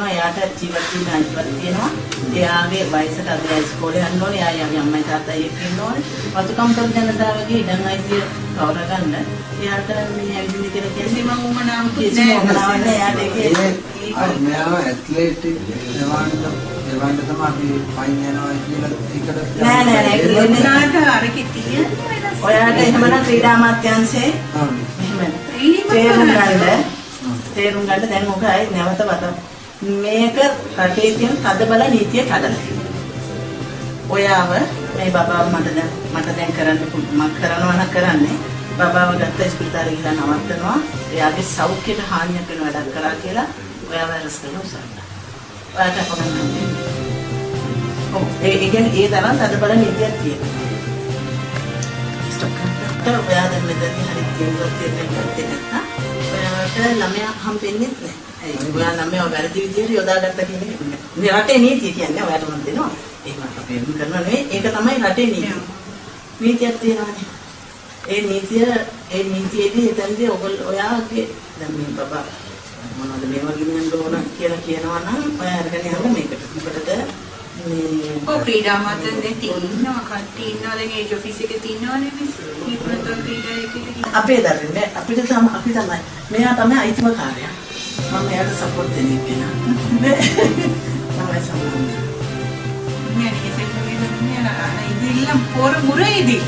එයාට ජීවත් වෙන්න අයිතියක් තියෙනවා. එයාගේ වයසට අද ඉස්කෝලේ යන්න ඕනේ. එයා අම්මයි තාත්තයි එක්ක ඉන්න ඕනේ. වතුකම් තොර ජනතාවගේ ඉඩම් අයිතිය කවර ගන්න. එයාට මේ ඇවිදින්න කියලා කියන්නේ මම උමනාවක් නෑ. එයාට ඒක මෙයාව ඇත්ලට් එවන්න තමයි අපි පයින් යනවා කියලා ඒකට නෑ එන්නාට අරකේ තියෙන වෙනස්. ඔයාට එහෙමනම් ක්‍රීඩා අමාත්‍යාංශයේ තේරුම් ගන්න දැන් ඔකයි නැවත වත මේක රටේ තියෙන තදබල නීතිය කඩලා. ඔයාව මේ බබාව මට දැන් කරන්න මම කරනවා නම් කරන්නේ බබාව ගත්ත ස්පිරිතාලේ ගිහලා නවත්තනවා. එයාගේ සෞඛ්‍යයට හානියක් වෙන වැඩක් කරා කියලා ඔයාව අරස් කරනවා උසන්න. ඔයාට කොහොමද? ඔව් ඒ කියන්නේ ඒ තරම් තදබල නීතියක් තියෙනවා. ස්ටොප් කරන්න. ඔයා දැන් මෙතනදී හරි ජීවත් වෙන්න නැත්නම් ඔයාට ළමයා හම්බෙන්නේ නැහැ. ඒ ඔයා ළමයා වැරදි විදිහට යොදාගත්ත කියන්නේ මේ රටේ නීතිය කියන්නේ ඔයාට මම දෙනවා. ඒක මම අපේ වෙන කරනවා නෙවෙයි. ඒක තමයි රටේ නීතිය. නීතියක් තියෙනවානේ. ඒ නීතියේදී එතනදී ඔයාගේ දැන් මේ බබා මොනවද මේ වගේ නියම ඕන කියලා කියනවා නම් ඔයා අරගෙන යන්න මේකට. මොකටද මේ ක්‍රීඩා මතෙන් තියෙනවා කට්ටිය ඉන්නවා දැන් ඒජ් ඔෆිස් එකේ තියෙනවානේ මේ පුරතෝ ක්‍රීඩා එකේ අපේ දරුවනේ අපි තමයි මෙයා තමයි අයිතිමකාරයා. මම එයාට සපෝට් දෙන්න කෙනා. තමයි සම්මාන. මේ ඉතින් මේ ඉතින් පොර මුරේදී